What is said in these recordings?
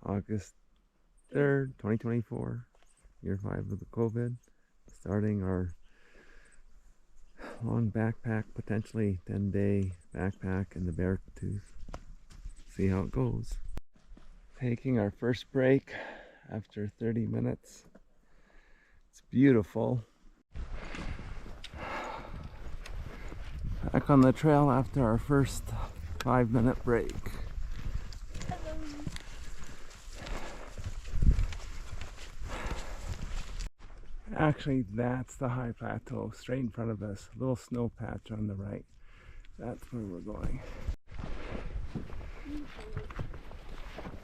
August 3rd, 2024, year 5 of the COVID. Starting our long backpack, potentially 10-day backpack in the Beartooth. See how it goes. Taking our first break after 30 minutes. It's beautiful. Back on the trail after our first 5-minute break. Actually, that's the high plateau straight in front of us. A little snow patch on the right. That's where we're going.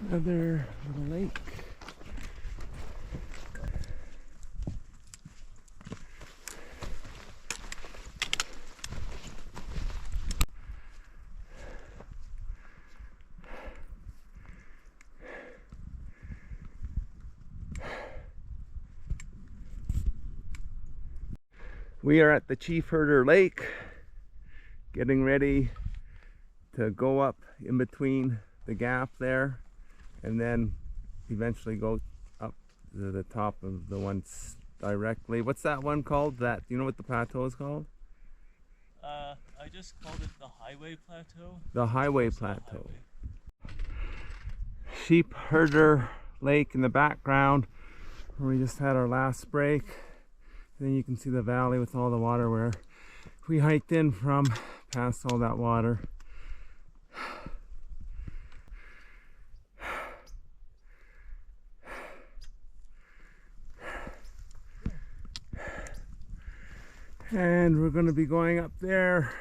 Another little lake. We are at the Chief Herder Lake, getting ready to go up in between the gap there, and then eventually go up to the top of the one directly. What's that one called? Do you know what the plateau is called? I just called it the Highway Plateau. The Highway Plateau. Sheep Herder Lake in the background, where we just had our last break. Then you can see the valley with all the water where we hiked in from, past all that water. And we're going to be going up there.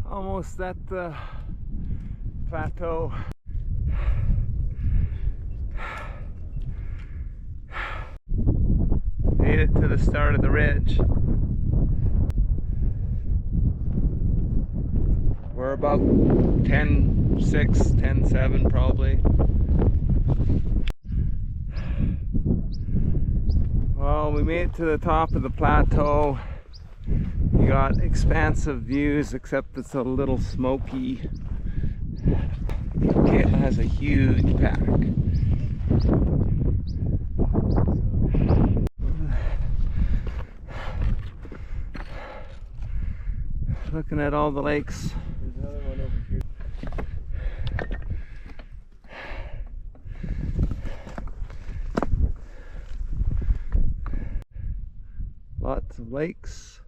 Almost at the plateau. Made it to the start of the ridge. We're about 10:06, 10:07 probably. Well, we made it to the top of the plateau. You got expansive views, except it's a little smoky. It has a huge pack. Looking at all the lakes. There's another one over here. Lots of lakes.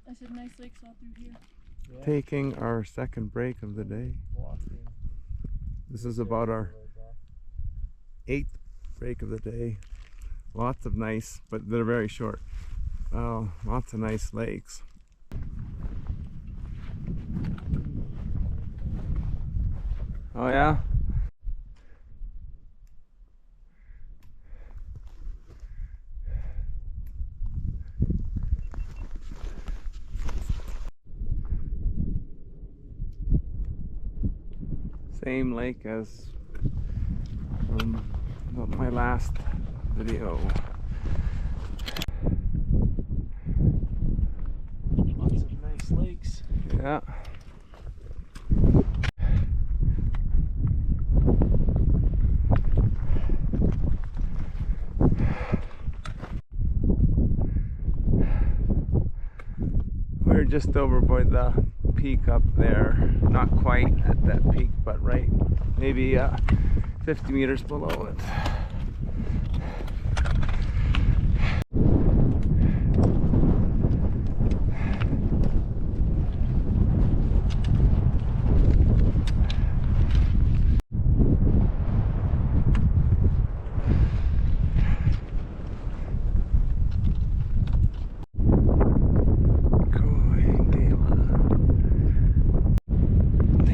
I said nice lakes all through here. Yeah. Taking our second break of the day. Walking. This is about our 8th break of the day. Lots of nice, but they're very short. Oh, lots of nice lakes. Oh yeah? Same lake as from my last video. Lots of nice lakes. Yeah. We're just over by the peak up there. Not quite at that peak, but right maybe 50 meters below it.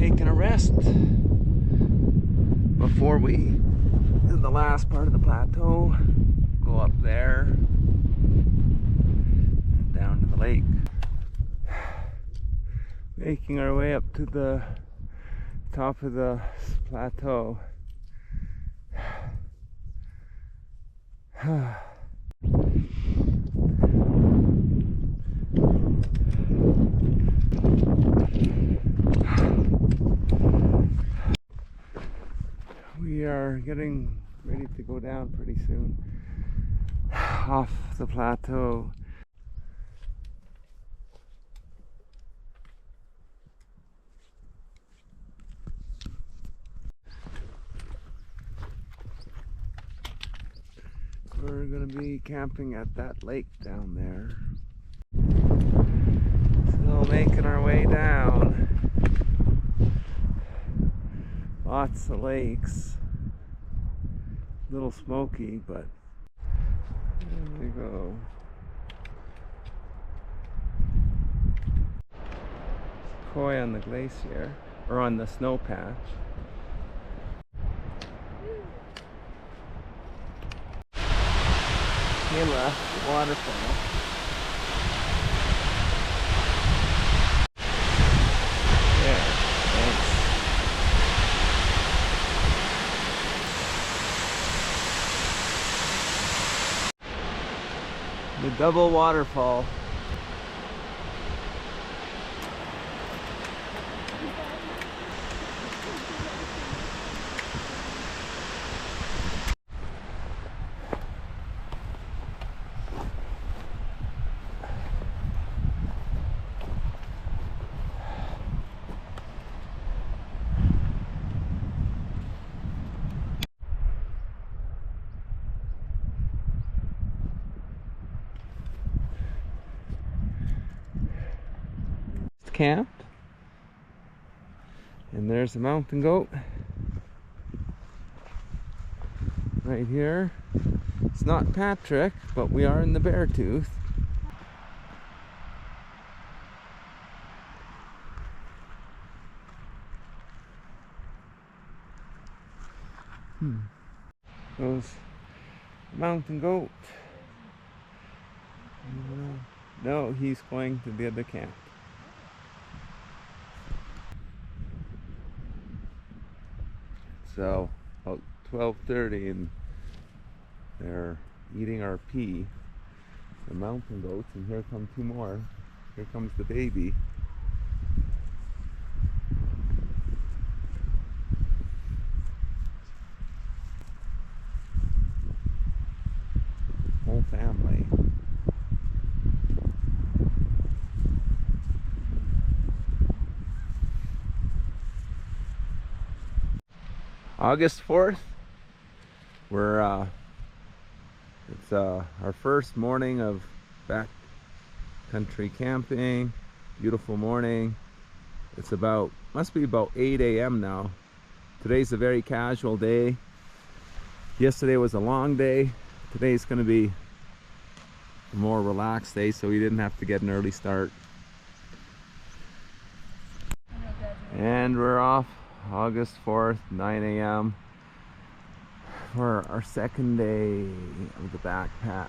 taking a rest before we, in the last part of the plateau, go up there and down to the lake. Making our way up to the top of the plateau. We are getting ready to go down pretty soon off the plateau. We're going to be camping at that lake down there. Still making our way down. Lots of lakes. A little smoky, but there we go. Koi on the glacier, or on the snow patch. Kayla, waterfall. There, thanks. The double waterfall. Camped, and there's the mountain goat right here. It's not Patrick, but we are in the Beartooth. Goes mountain goat. No, he's going to the other camp. So about 12:30, and they're eating our pea, the mountain goats, and here come two more. Here comes the baby. Whole family. August 4th, it's our first morning of backcountry camping. Beautiful morning. It's must be about 8 a.m. now. Today's a very casual day. Yesterday was a long day. Today's going to be a more relaxed day, so we didn't have to get an early start. And we're off. August 4th, 9 a.m. for our second day of the backpack.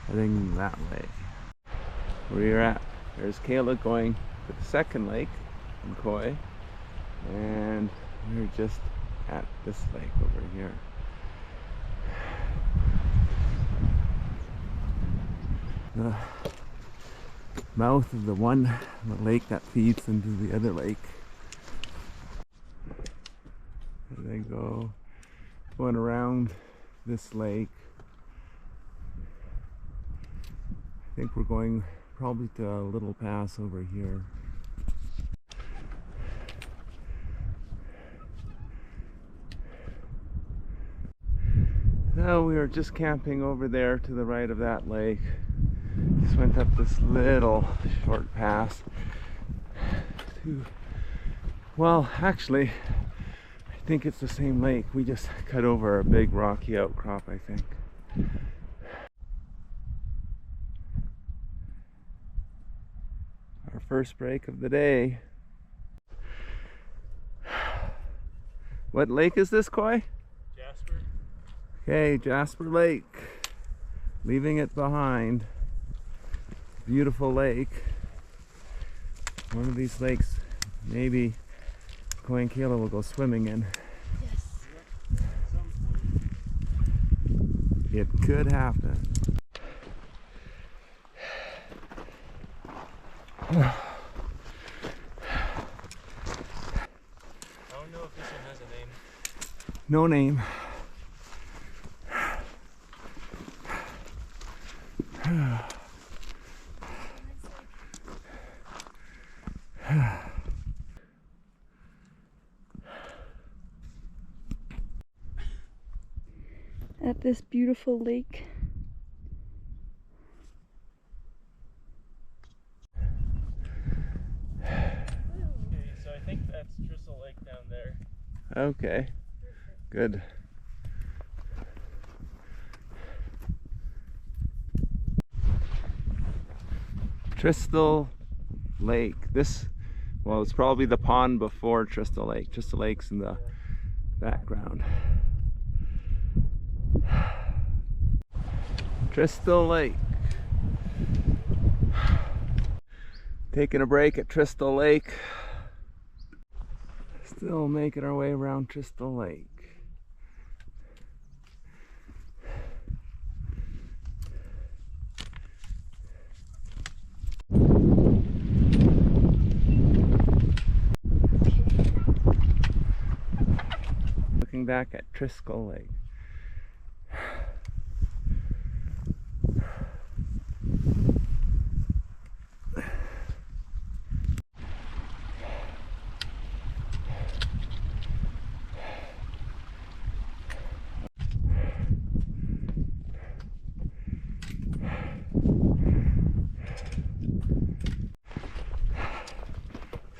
Heading that way. Where you're at. There's Kayla going to the second lake in Koi. And we're just at this lake over here. The mouth of the lake that feeds into the other lake. There they go, going around this lake. I think we're going probably to a little pass over here. So we were just camping over there to the right of that lake. Just went up this little short pass well, actually, I think it's the same lake. We just cut over a big rocky outcrop, I think. Our first break of the day. What lake is this, Coy? Jasper. Okay, Jasper Lake. Leaving it behind. Beautiful lake. One of these lakes, maybe Coy and Kayla will go swimming in. Yes. It could happen. I don't know if this one has a name. No name. At this beautiful lake. Okay, so I think that's Crystal Lake down there. Okay, good. Crystal Lake. This, well, it's probably the pond before Crystal Lake. Crystal Lake's in the background. Crystal Lake. Taking a break at Crystal Lake. Still making our way around Crystal Lake. Looking back at Crystal Lake.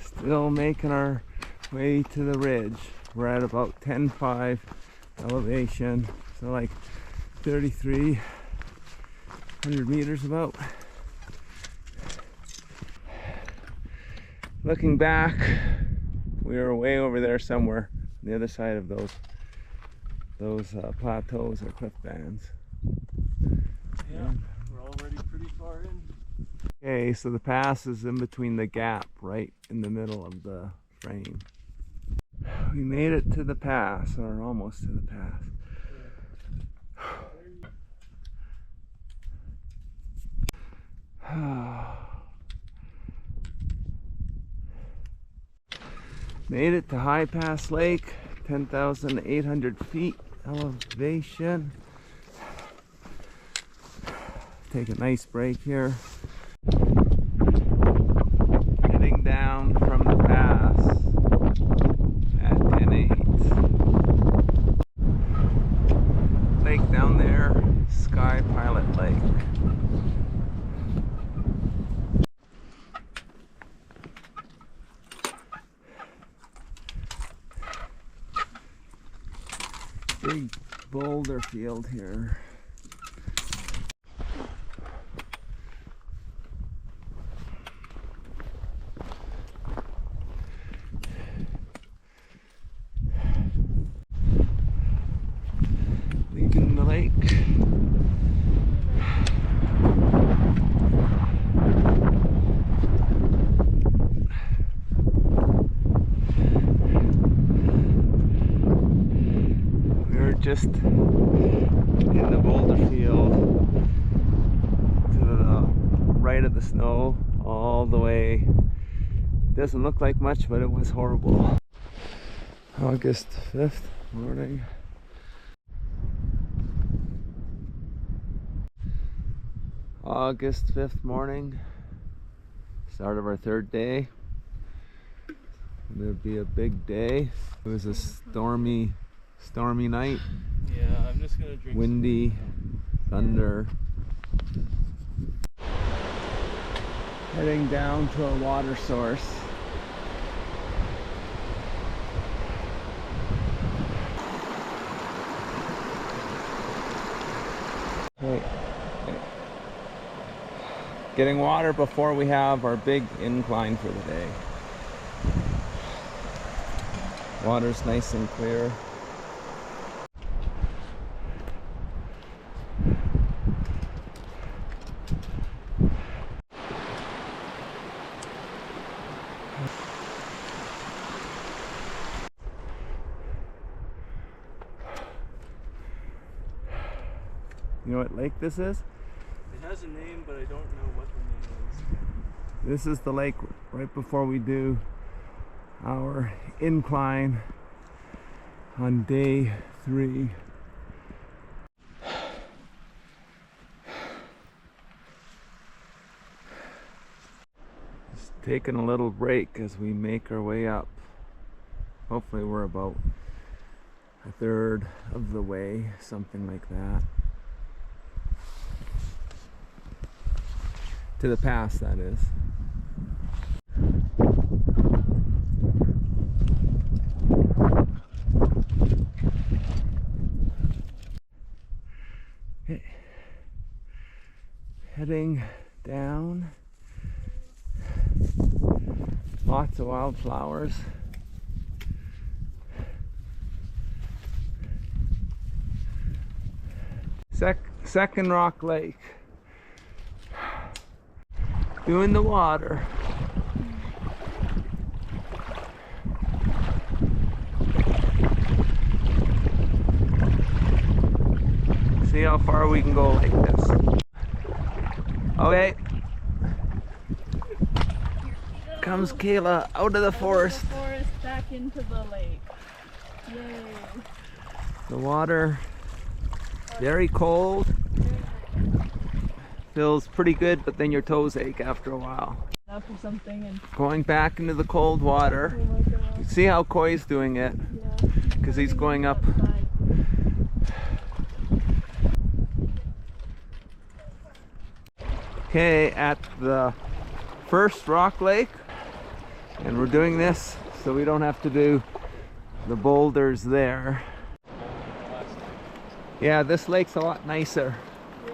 Still making our way to the ridge. We're at about 10.5 elevation, so like 3,300 meters about. Looking back, we were way over there somewhere on the other side of those plateaus or cliff bands. Yeah, we're already pretty far in. Okay, so the pass is in between the gap, right in the middle of the frame. We made it to the pass, or almost to the pass. Made it to High Pass Lake, 10,800 feet elevation. Take a nice break here. Heading down from the pass at 10:08. Lake down there, Sky Pilot Lake. Big boulder field here. Leaving the lake. Just in the boulder field to the right of the snow all the way. Doesn't look like much, but it was horrible. August 5th morning. August 5th morning. Start of our third day. It'll be a big day. It was a stormy night. Yeah, I'm just gonna drink. Windy, thunder. Heading down to a water source. Okay. Getting water before we have our big incline for the day. Water's nice and clear. You know what lake this is? It has a name, but I don't know what the name is. This is the lake right before we do our incline on day 3. Just taking a little break as we make our way up. Hopefully we're about a third of the way, something like that. To the pass, that is. Okay. Heading down. Lots of wildflowers. Second Rock Lake. Doing the water. See how far we can go like this. Okay. Comes Kayla out of the forest. Back into the lake. Yay. The water, very cold. Feels pretty good, but then your toes ache after a while. Up or something and Going back into the cold water. oh my god. See how Koi's doing it, Yeah. because he's going up. Okay, at the first rock lake, and we're doing this so we don't have to do the boulders there. Yeah, this lake's a lot nicer, Yeah.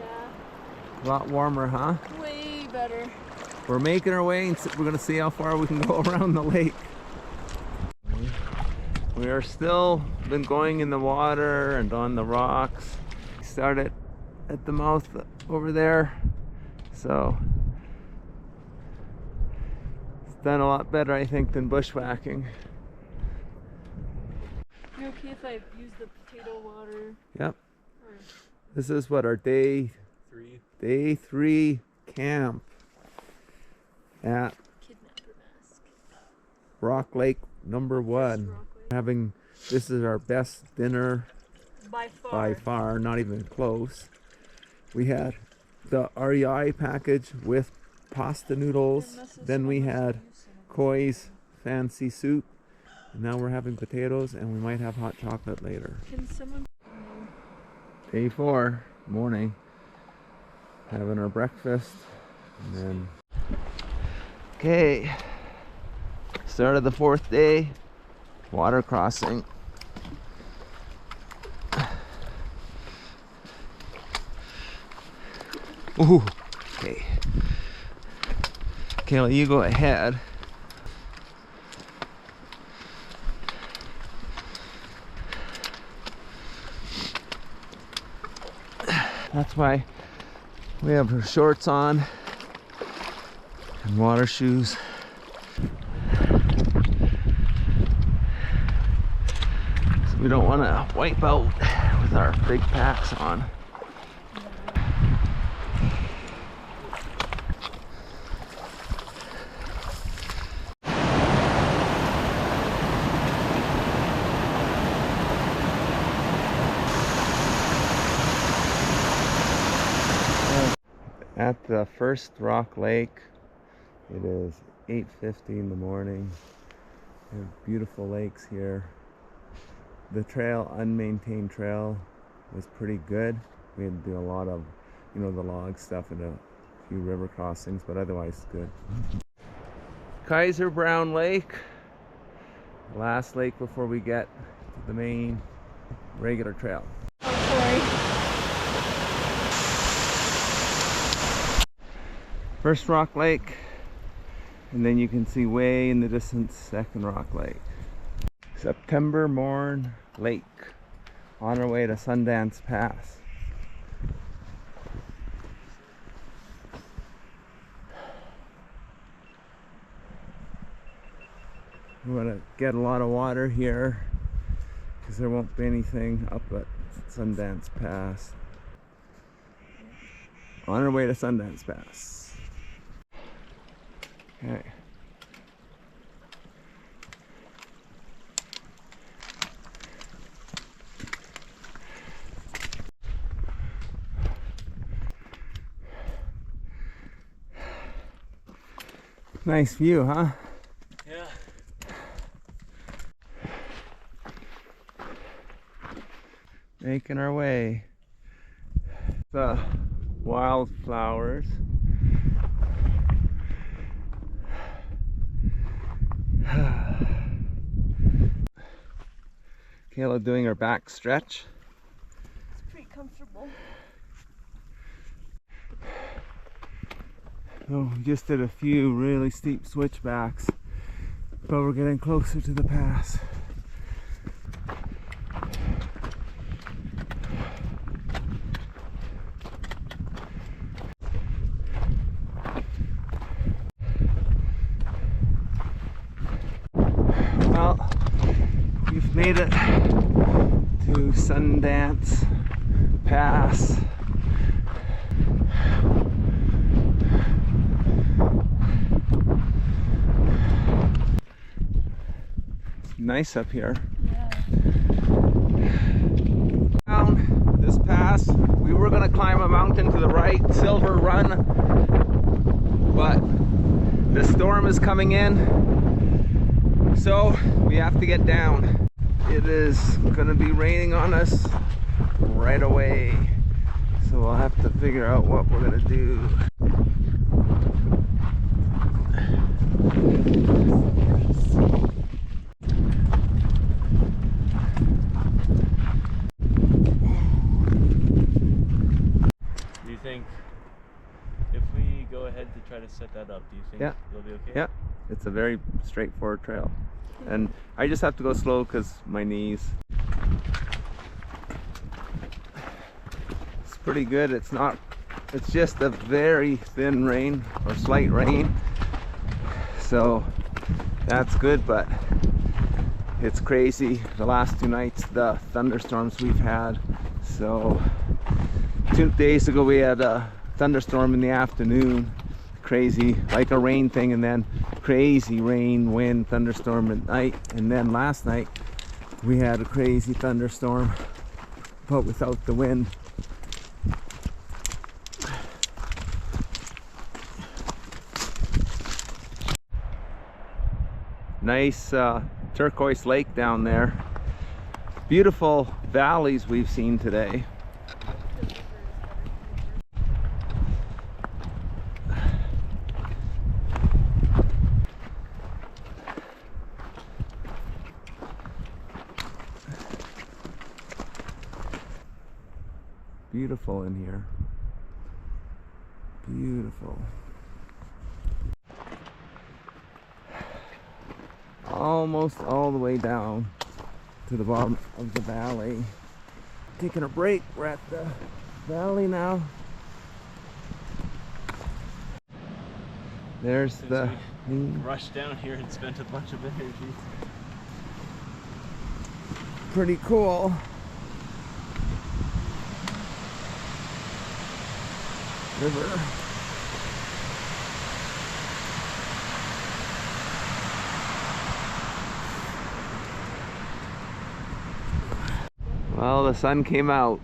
a lot warmer, huh? Way better. We're making our way, and we're gonna see how far we can go around the lake. We are still been going in the water and on the rocks. We started at the mouth over there, so it's done a lot better, I think, than bushwhacking. You okay if I use the potato water? Yep. Or This is what our day 3 camp at kidnapper mask? Rock Lake number 1. Rock This is our best dinner By far. by far, not even close. We had the REI package with pasta noodles, then we had Koi's fancy soup, and now we're having potatoes, and we might have hot chocolate later. Can someone? Day 4, morning, having our breakfast, and then okay, start of the 4th day, water crossing. Ooh, okay. Kayla, you go ahead. That's why we have our shorts on and water shoes. So we don't want to wipe out with our big packs on. At the first rock lake, it is 8:50 in the morning. We have beautiful lakes here. The trail, unmaintained trail, was pretty good. We had to do a lot of, the log stuff and a few river crossings, but otherwise good. Kaiser Brown Lake, last lake before we get to the main regular trail. Oh, sorry. First rock lake, and then you can see way in the distance second rock lake. September Morn Lake on our way to Sundance Pass. We want to get a lot of water here because there won't be anything up at Sundance Pass. On our way to Sundance Pass. Okay. Nice view, huh? Yeah. Making our way. The wildflowers. Kayla doing her back stretch. It's pretty comfortable. Oh, we just did a few really steep switchbacks, but we're getting closer to the pass. Well, we've made it to Sundance Pass. Nice up here. Yeah. Down this pass, we were gonna climb a mountain to the right, Silver Run, but the storm is coming in, so we have to get down. It is gonna be raining on us right away, so we'll have to figure out what we're gonna do. Do you think if we go ahead to try to set that up, do you think you'll be okay? Yeah, it's a very straightforward trail. And I just have to go slow because my knees. It's pretty good. It's just a very thin rain or slight rain. So that's good, but it's crazy. The last 2 nights, the thunderstorms we've had. So 2 days ago we had a thunderstorm in the afternoon, crazy, like a rain thing, and then crazy rain, wind, thunderstorm at night. And then last night we had a crazy thunderstorm, but without the wind. Nice turquoise lake down there. Beautiful valleys we've seen today. Beautiful in here. Beautiful. Almost all the way down to the bottom of the valley. Taking a break. We're at the valley now. There's the Rushed down here and spent a bunch of energy. pretty cool. River. Well, the sun came out.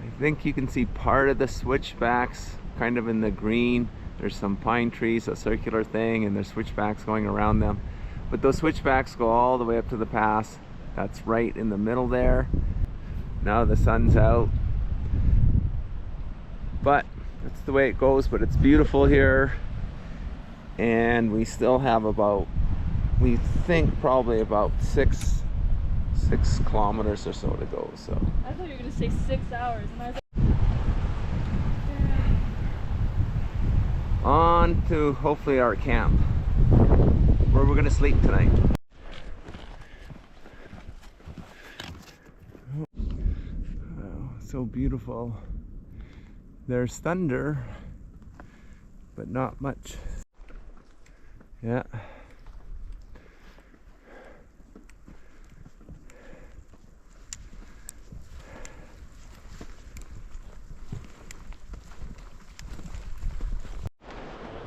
I think you can see part of the switchbacks kind of in the green. There's some pine trees, a circular thing, and there's switchbacks going around them. But those switchbacks go all the way up to the pass. That's right in the middle there. Now the sun's out. But that's the way it goes, but it's beautiful here. And we still have about, we think probably about six kilometers or so to go. So I thought you were gonna say 6 hours, and I was like, on to hopefully our camp where we're gonna sleep tonight. So beautiful. There's thunder, but not much. Yeah.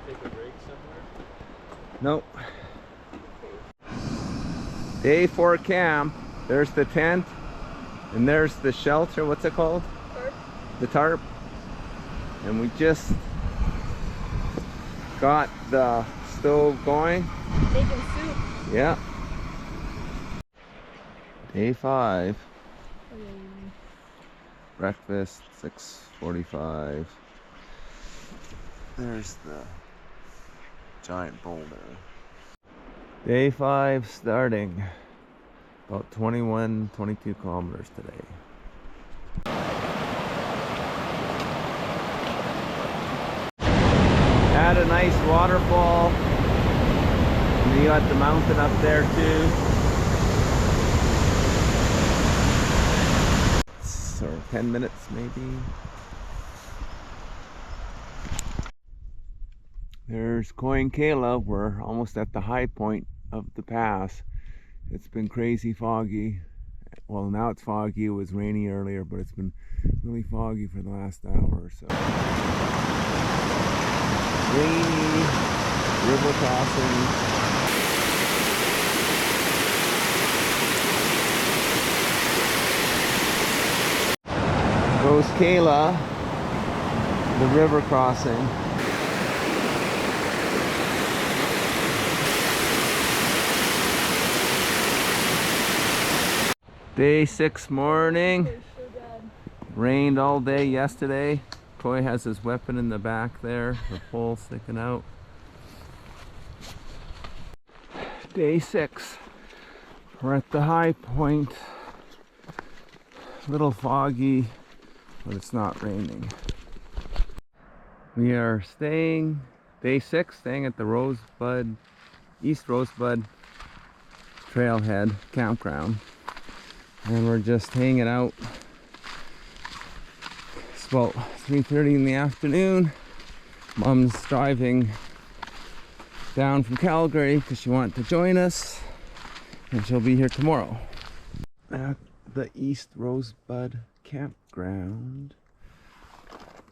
Take a break somewhere? Nope. Day 4 camp. There's the tent, and there's the shelter. What's it called? Tarp. The tarp. And we just got the stove going. Making soup. Yeah. Day 5. Breakfast, 6:45. There's the giant boulder. Day 5 starting. About 21, 22 kilometers today. Had a nice waterfall. And you got the mountain up there too. So 10 minutes maybe. There's Kayla. We're almost at the high point of the pass. It's been crazy foggy. Well, now it's foggy. It was rainy earlier, but it's been really foggy for the last hour or so. Rainy, river crossing. Goes Kayla, the river crossing. Day 6 morning. Rained all day yesterday. Troy has his weapon in the back there, the pole sticking out. Day 6. We're at the high point. A little foggy, but it's not raining. We are staying, day 6, staying at the East Rosebud Trailhead Campground. And we're just hanging out. It's about 3:30 in the afternoon. Mom's driving down from Calgary because she wanted to join us. And she'll be here tomorrow. At the East Rosebud Campground.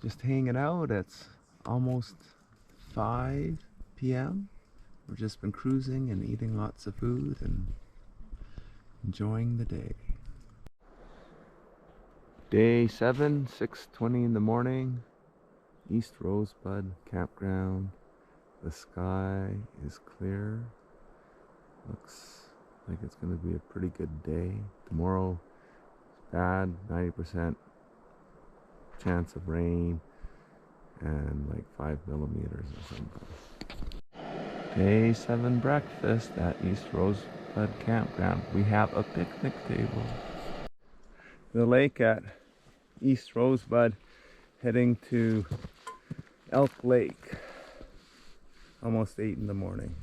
Just hanging out. It's almost 5 p.m. We've just been cruising and eating lots of food and enjoying the day. Day 7, 6:20 in the morning, East Rosebud Campground. The sky is clear. Looks like it's going to be a pretty good day. Tomorrow, bad, 90% chance of rain and like 5 millimeters or something. Day 7 breakfast at East Rosebud Campground. We have a picnic table. The lake at East Rosebud, heading to Elk Lake. Almost 8 in the morning.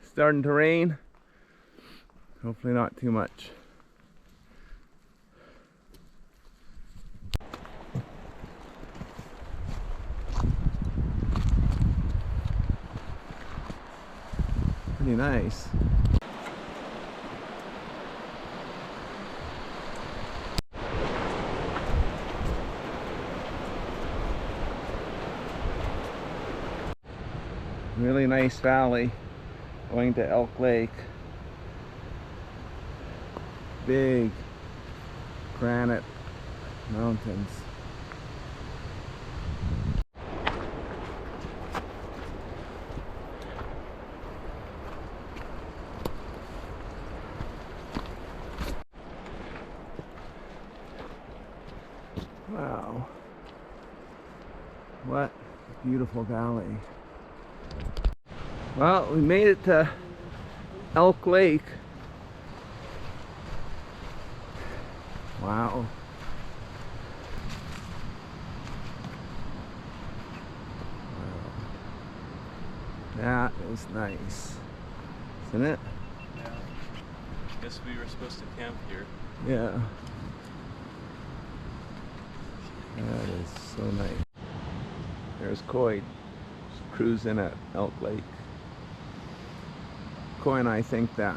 Starting to rain. Hopefully not too much. Pretty nice. Really nice valley going to Elk Lake. Big granite mountains. Wow. What a beautiful valley. Well, we made it to Elk Lake. Wow. That is nice, isn't it? Yeah. Guess we were supposed to camp here. Yeah. That is so nice. There's Coy cruising at Elk Lake. Coy and I think that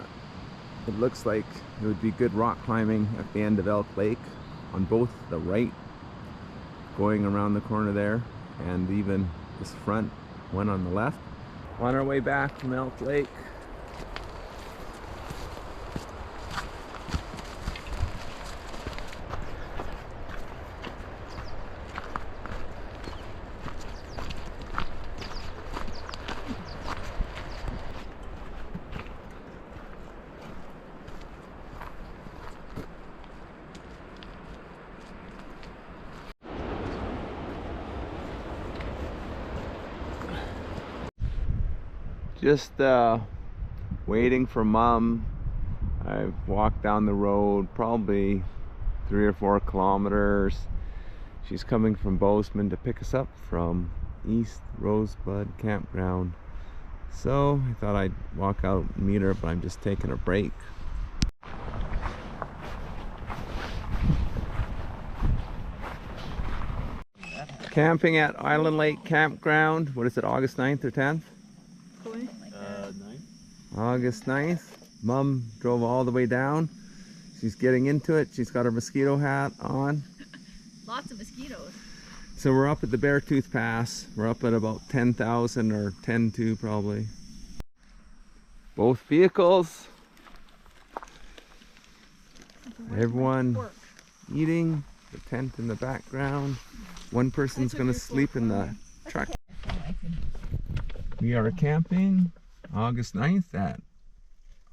it looks like it would be good rock climbing at the end of Elk Lake on both the right, going around the corner there, and even this front one on the left. On our way back from Elk Lake, just waiting for Mom. I've walked down the road probably 3 or 4 kilometers. She's coming from Bozeman to pick us up from East Rosebud Campground. So I thought I'd walk out and meet her, but I'm just taking a break. Camping at Island Lake Campground. What is it, August 9th or 10th? 9th. August 9th. Mom drove all the way down. She's getting into it. She's got her mosquito hat on. Lots of mosquitoes. So we're up at the Beartooth Pass. We're up at about 10,000 or 10,200 probably. Both vehicles. Everyone eating. The tent in the background. One person's gonna sleep in the truck. We are camping August 9th at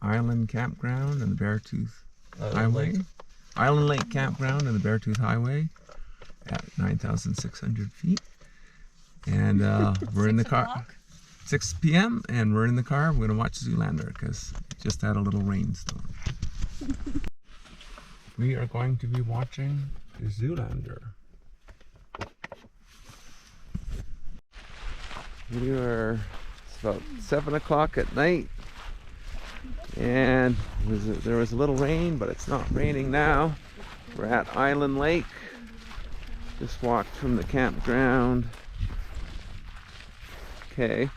Island Campground and the Beartooth Highway. Island Lake Campground and the Beartooth Highway at 9,600 feet. And we're in the car. 6 p.m. and we're in the car. We're gonna watch Zoolander because it just had a little rainstorm. We are going to be watching Zoolander. It's about 7 o'clock at night, and there was a little rain, but it's not raining now. We're at Island Lake. Just walked from the campground. Okay.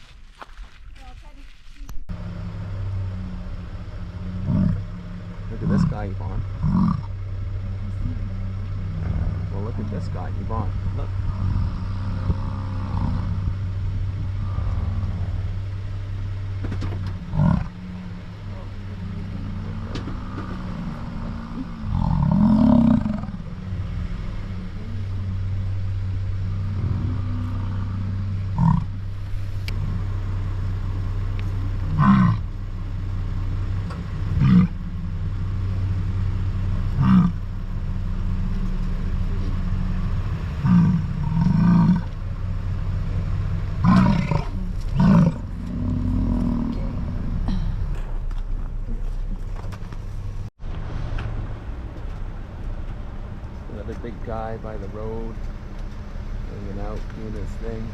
Look at this guy, Yvonne. Well, look at this guy, Yvonne. Look. Another big guy by the road, hanging out, doing his thing.